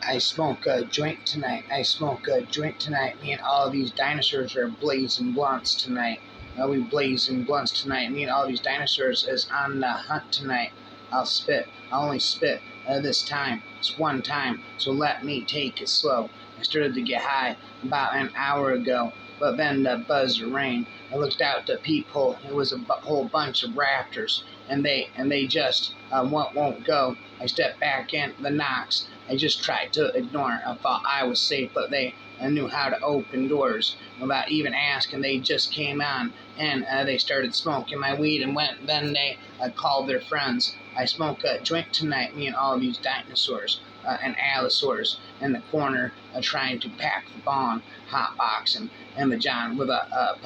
I smoke a joint tonight. I smoke a joint tonight. Me and all these dinosaurs are blazing blunts tonight. We blazing blunts tonight. Me and all these dinosaurs is on the hunt tonight. I'll spit. I'll only spit this time. It's one time. So let me take it slow. I started to get high about an hour ago, but then the buzzer rang. I looked out the peephole. It was a whole bunch of raptors, and they just won't go. I stepped back in the knocks. I just tried to ignore. I thought I was safe, but they knew how to open doors without even asking. They just came on, and they started smoking my weed, and then they called their friends. I smoke a joint tonight. Me and all these dinosaurs and allosaurs in the corner trying to pack the bomb, hotboxing and the John with a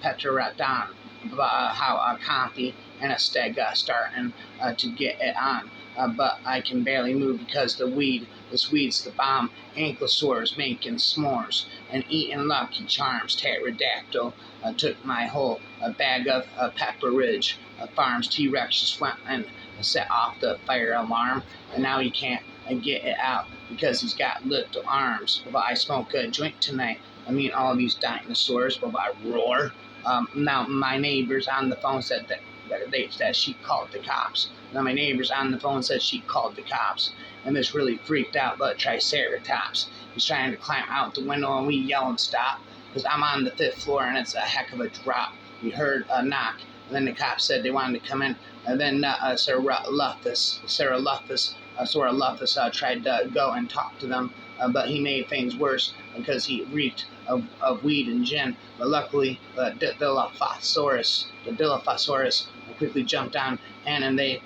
Petrodon, how a coffee and a steg starting to get it on. But I can barely move because this weed's the bomb. Ankylosaurs making s'mores and eating Lucky Charms. Pterodactyl took my whole bag of Pepper Ridge Farms. T-Rex just went and set off the fire alarm, and now he can't get it out because he's got little arms. But I smoke a joint tonight. I mean, all these dinosaurs. But I roar. Now my neighbors on the phone said that she called the cops. Now my neighbors on the phone said she called the cops, and this really freaked out the Triceratops. He's trying to climb out the window, and we yell and stop because I'm on the 5th floor, and it's a heck of a drop. We heard a knock, and then the cops said they wanted to come in, and then Sarah Luffus tried to go and talk to them, but he made things worse because he reeked of weed and gin. But luckily, the Dilophosaurus quickly jumped on, and they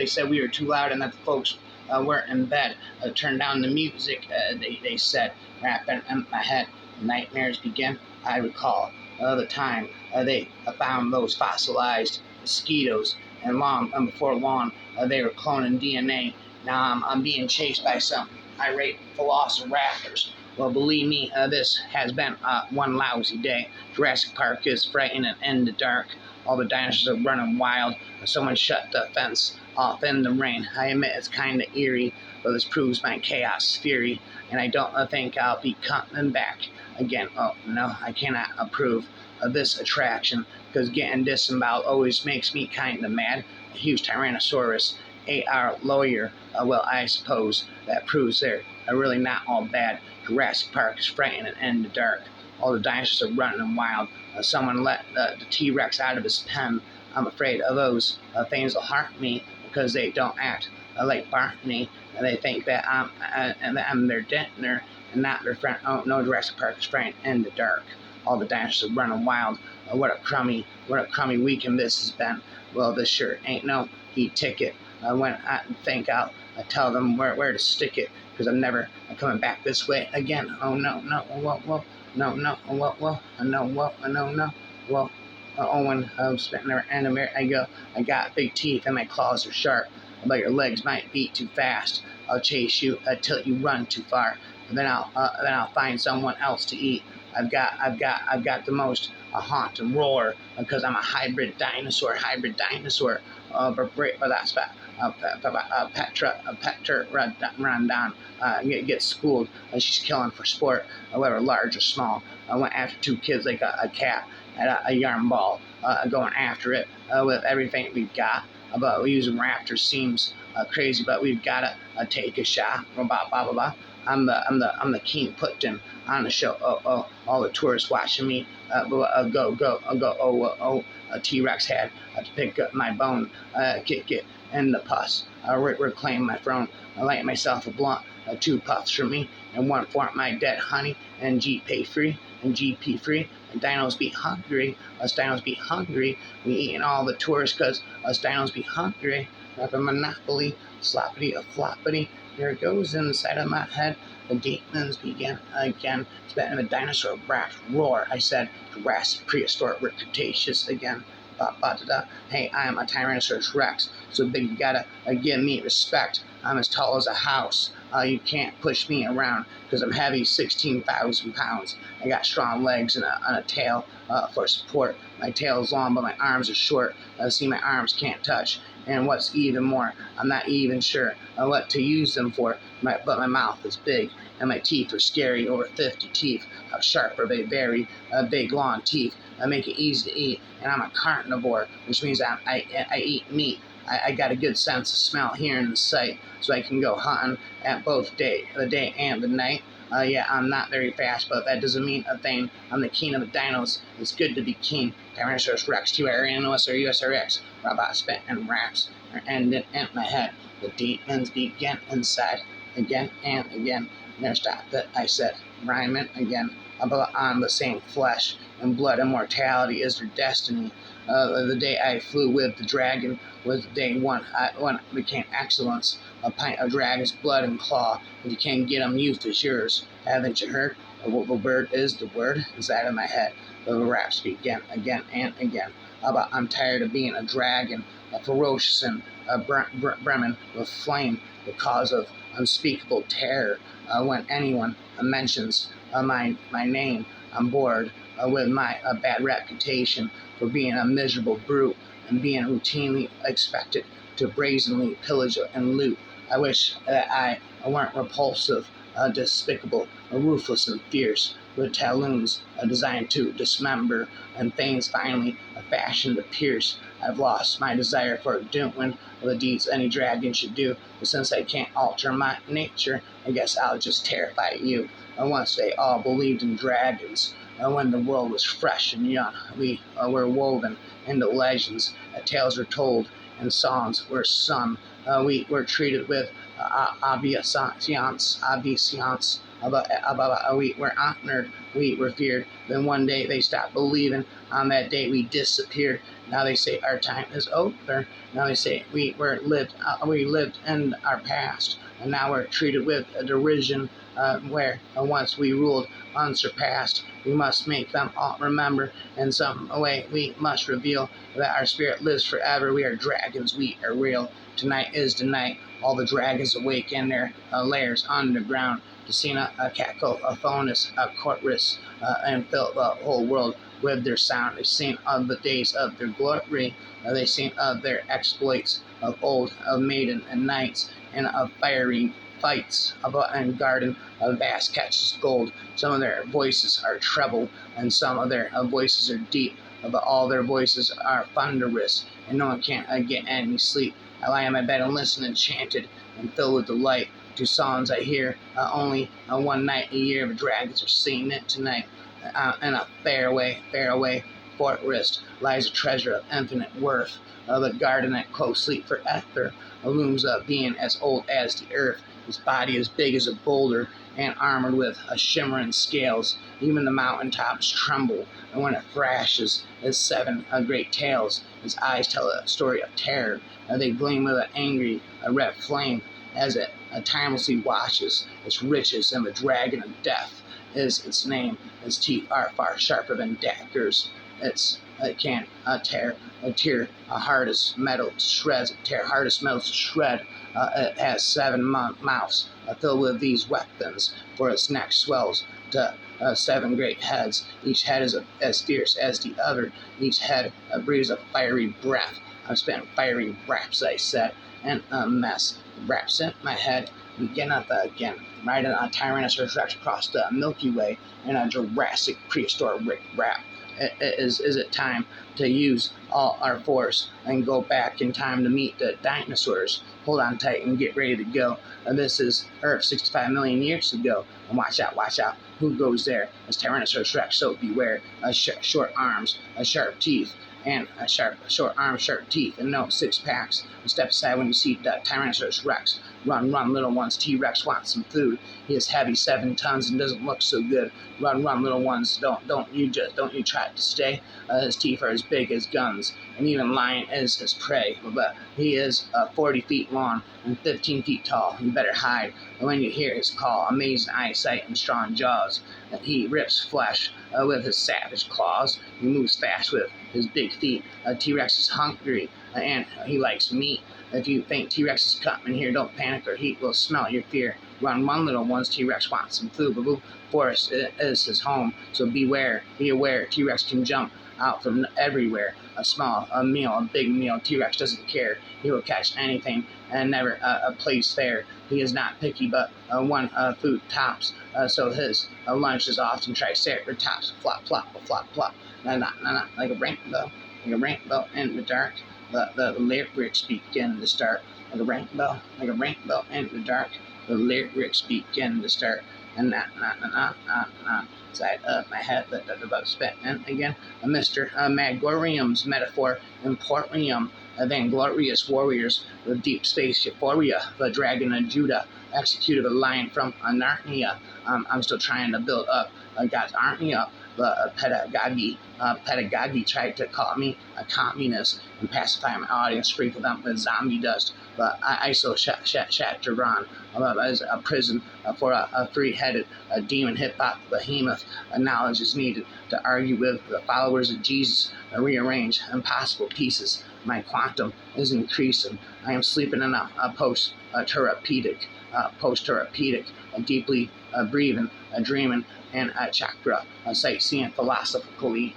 said we were too loud and that the folks weren't in bed. Turn down the music, they said, rapping in my head. Nightmares begin. I recall the time they found those fossilized mosquitoes, and before long, they were cloning DNA. Now I'm being chased by some irate velociraptors. Well, believe me, this has been one lousy day. Jurassic Park is frightening in the dark. All the dinosaurs are running wild. Someone shut the fence off in the rain. I admit it's kind of eerie, but this proves my chaos fury, and I don't think I'll be coming back again. Oh, no, I cannot approve of this attraction, because getting disemboweled always makes me kind of mad. A huge tyrannosaurus ate our lawyer. Well, I suppose that proves they're really not all bad. Jurassic Park is frightening in the dark. All the dinosaurs are running wild. Someone let the T-Rex out of his pen. I'm afraid of those things will harm me because they don't act like Barney. They think that I'm their dinner and not their friend. Oh no, Jurassic Park is frightening in the dark. All the dinosaurs are running wild. What a crummy weekend this has been. Well, this sure ain't no e-ticket. When I think I'll tell them where to stick it, because I'm never coming back this way again. Oh no, when I'm spitting there and I got big teeth and my claws are sharp, but your legs might beat too fast. I'll chase you till you run too far, and then I'll find someone else to eat. I've got the most haunt and roar because I'm a hybrid dinosaur. Petra Rondon gets schooled. She's killing for sport, whether large or small. I went after 2 kids like a cat at a yarn ball, going after it with everything we've got. But using raptors seems crazy, but we've gotta take a shot. Blah blah blah blah. I'm the king Putin on the show. All the tourists watching me. A T-Rex had to pick up my bone, kick it in the pus. Reclaim my throne. I light myself a blunt. 2 puffs for me and 1 for my dead honey. And GP free. And dinos be hungry. Us dinos be hungry. We eating all the tourists because us dinos be hungry. Like a monopoly, sloppity a floppity. Here it goes inside of my head. The demons begin again. Spitting the dinosaur brass roar. I said Jurassic, prehistoric, Cretaceous again. Hey, I am a Tyrannosaurus Rex, so big you gotta give me respect. I'm as tall as a house. You can't push me around because I'm heavy, 16,000 pounds. I got strong legs and a tail for support. My tail is long, but my arms are short. See, my arms can't touch. And what's even more, I'm not even sure what to use them for, but my mouth is big, and my teeth are scary, over 50 teeth. How sharp are they? Very big, long teeth. Make it easy to eat, and I'm a carnivore, which means I eat meat. I got a good sense of smell, hearing, and sight, so I can go hunting at both the day and the night. Yeah, I'm not very fast, but that doesn't mean a thing. I'm the king of the dinos. It's good to be king. Tyrannosaurus Rex, Tyrannosaurus or USRX. Robot spit and raps are ended in my head. The demons begin inside again and again. Never stop that I said. Rhyming again about on the same flesh and blood. Immortality is their destiny. The day I flew with the dragon was day one. When it became excellence. A pint of dragon's blood and claw. If you can't get 'em, youth is yours. Haven't you heard? The word is the word inside of my head. The raps begin again and again. About I'm tired of being a dragon, a ferocious and brimming with flame, the cause of unspeakable terror. When anyone mentions my name, I'm bored with my bad reputation for being a miserable brute and being routinely expected to brazenly pillage and loot. I wish that I weren't repulsive, despicable, ruthless, and fierce, with talons designed to dismember and fangs finally fashioned to pierce. I've lost my desire for doing the deeds any dragon should do, but since I can't alter my nature, I guess I'll just terrify you. Once they all believed in dragons. When the world was fresh and young, we were woven into legends. Tales were told and songs were sung. We were treated with obeisance. We were honored. We were feared. Then one day they stopped believing. On that day we disappeared. Now they say our time is over. Now they say we lived in our past, and now we're treated with derision. Where once we ruled unsurpassed, we must make them all remember. In some way, we must reveal that our spirit lives forever. We are dragons. We are real. Tonight is the night. All the dragons awake in their lairs underground. Casino, cacophonous, chorus, and fill the whole world with their sound. They sing of the days of their glory. They sing of their exploits of old, of maiden and knights, and of fiery fights and garden of vast catches gold. Some of their voices are treble, and some of their voices are deep, but all their voices are thunderous, and no one can get any sleep. I lie in my bed and listen, enchanted and filled with delight, to songs I hear only one night a year. The dragons are singing it tonight. In a faraway forest lies a treasure of infinite worth. The garden that close sleep forever looms a being as old as the earth. His body as big as a boulder and armored with shimmering scales. Even the mountain tops tremble, and when it thrashes his seven great tails, his eyes tell a story of terror. They gleam with an angry red flame as it timelessly watches its riches, and the dragon of death is its name. Its teeth are far sharper than daggers. It can tear hardest metal to shreds. It has seven mouths filled with these weapons, for its neck swells to seven great heads. Each head is as fierce as the other. Each head breathes a fiery breath. I've spent fiery raps, I said, and a mess. Raps in my head again and again. Riding on a tyrannosaurus rex across the Milky Way in a Jurassic prehistoric rap. Is it time to use all our force and go back in time to meet the dinosaurs? Hold on tight and get ready to go. This is Earth 65 million years ago. And watch out. Who goes there? It's Tyrannosaurus Rex, so beware. Short arms, sharp teeth, and short arms, sharp teeth, and no six packs. Step aside when you see the Tyrannosaurus Rex. Run, little ones. T-Rex wants some food. He is heavy, 7 tons, and doesn't look so good. Run, little ones. Don't you try to stay. His teeth are as big as guns, and even lion is his prey. But he is 40 feet long and 15 feet tall. You better hide. And when you hear his call, amazing eyesight and strong jaws, he rips flesh with his savage claws. He moves fast with his big feet. T-Rex is hungry, and he likes meat. If you think T-Rex is coming here, don't panic or he will smell your fear. Run, little ones. T-Rex wants some food. Forest is his home, so be aware. T-Rex can jump out from everywhere. A small, a meal, a big meal. T-Rex doesn't care. He will catch anything and never plays fair. He is not picky, but one food tops. So his lunch is often triceratops. Flop, flop, flop, flop. Like a rainbow, in the dark. The lyrics begin to start. Like a rainbow, in the dark. The lyrics begin to start. And side of my head that about spit. And again, Mr. Magorium's metaphor, Emporium, vainglorious warriors with deep space euphoria, the dragon of Judah, executed a lion from Narnia. I'm still trying to build up God's army up. The pedagogy tried to call me a communist and pacify my audience, sprinkle them with zombie dust. But I so Shatteron as a prison for a three-headed demon hip-hop behemoth. Knowledge is needed to argue with the followers of Jesus, rearrange impossible pieces. My quantum is increasing. I am sleeping enough post-therapeutic, deeply breathing, dreaming, and chakra, sightseeing philosophically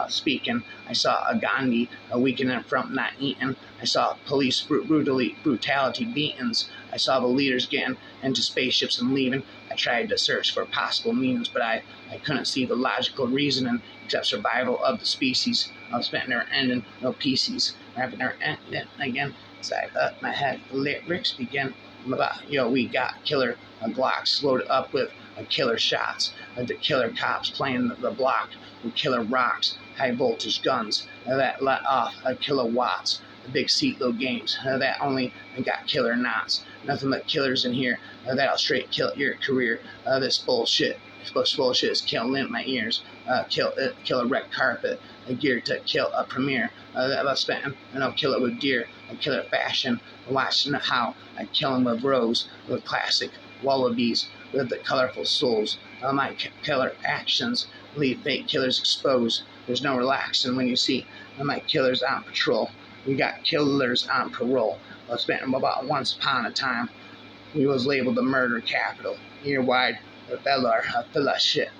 speaking. I saw a Gandhi weakening from not eating. I saw police brutality beatings. I saw the leaders getting into spaceships and leaving. I tried to search for possible meanings, but I couldn't see the logical reasoning except survival of the species. I was never ending, no pieces. Wrapping never ending again. Side up my head, the lyrics begin. We got killer Glocks loaded up with killer shots. The killer cops playing the block with killer rocks, high voltage guns that let off kilowatts. The big seatload games that only got killer knots. Nothing but killers in here that'll straight kill your career. This bullshit is killing my ears. Kill a red carpet, geared to kill a premiere. About spitting, and I'll kill it with deer. I kill it fashion. Watching how I kill them with rose, with classic wallabies, with the colorful souls. My killer actions leave fake killers exposed. There's no relaxing when you see my killers on patrol. We got killers on parole. I was spent about once upon a time. We was labeled the murder capital. Ear wide, fellowship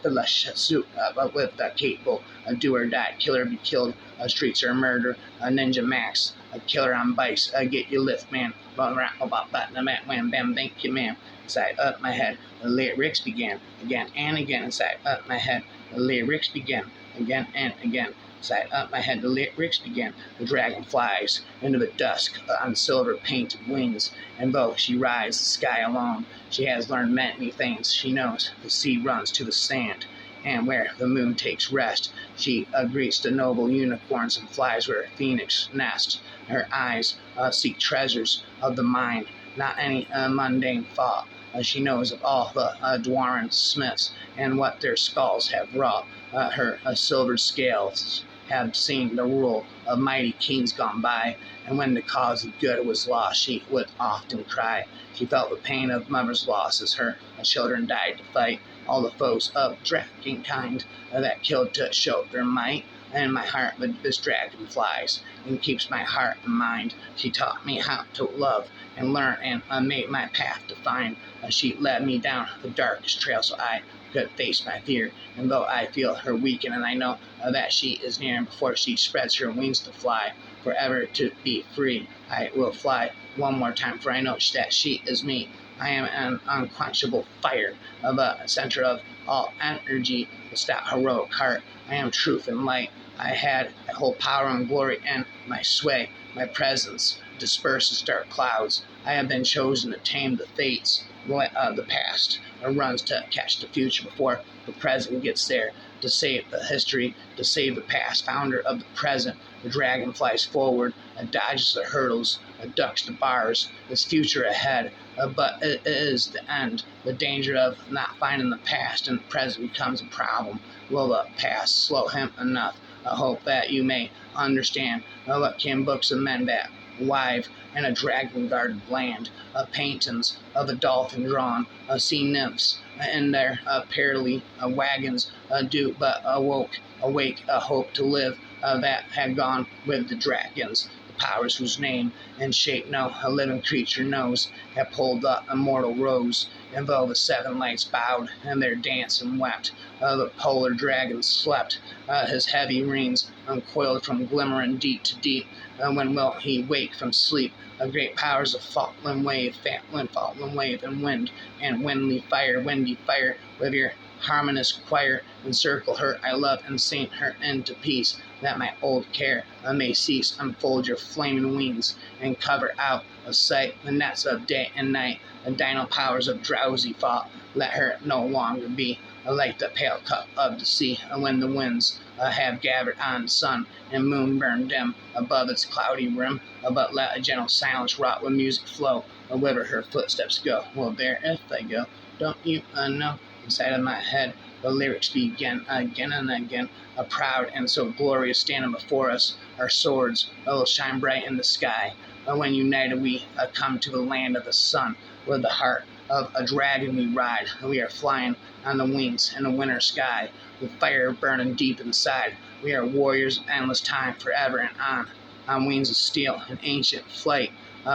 suit with the capable, a do or die, killer be killed, streets are murder, Ninja Max, a killer on bikes, get your lift, man. About button the mat, wham, bam, thank you, ma'am. Inside up my head, the lyrics began again and again. Inside up my head, the lyrics began again and again. Inside up my head, the lyrics began. The dragon flies into the dusk on silver painted wings, and though she rides the sky alone, she has learned many things. She knows the sea runs to the sand, and where the moon takes rest, she greets the noble unicorns and flies where a phoenix nests. Her eyes seek treasures of the mind, not any mundane thought. She knows of all the Dwaran smiths and what their skulls have wrought. Her silver scales have seen the rule of mighty kings gone by, and when the cause of good was lost, she would often cry. She felt the pain of mother's loss as her children died to fight all the foes of dragon kind that killed to show their might. And my heart with this dragon flies and keeps my heart and mind. She taught me how to love and learn and made my path to find. She led me down the darkest trail so I could face my fear. And though I feel her weaken and I know that she is near, and before she spreads her wings to fly forever to be free, I will fly one more time, for I know that she is me. I am an unquenchable fire of the center of all energy, the stout heroic heart. I am truth and light. I had a whole power and glory and my sway. My presence disperses dark clouds. I have been chosen to tame the fates. The past runs to catch the future before the present gets there. To save the history, to save the past, founder of the present. The dragon flies forward, dodges the hurdles, ducks the bars. This future ahead, but it is the end. The danger of not finding the past and the present becomes a problem. Will the past slow him enough? I hope that you may understand. What can books of men that wive in a dragon-guarded land, paintings of a dolphin drawn, sea nymphs in their pearly wagons do but awake a hope to live that had gone with the dragons. The powers whose name and shape no a living creature knows, have pulled up immortal rose, and though the seven lights bowed and their dance and wept, the polar dragon slept, his heavy reins uncoiled from glimmering deep to deep. When will he wake from sleep? Great powers of Falkland wave, and wind, and windy fire, with your harmonious choir, encircle her I love, and sing her into peace, that my old care may cease. Unfold your flaming wings, and cover out of sight the nets of day and night, the dino powers of drowsy thought. Let her no longer be like the pale cup of the sea, when the winds have gathered on the sun, and moon burned dim above its cloudy rim. But let a gentle silence wrought with music flow, whither her footsteps go. Well, there if they go, don't you know? Inside of my head, the lyrics begin again and again. Proud and so glorious standing before us, our swords will shine bright in the sky. When united we come to the land of the sun, with the heart of a dragon we ride. We are flying on the wings in the winter sky, with fire burning deep inside. We are warriors of endless time, forever and on wings of steel, in ancient flight.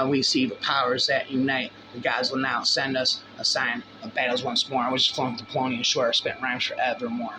We see the powers that unite. The gods will now send us a sign of battles once more. I was just flowing with the Polonian shore, spent rhymes forevermore.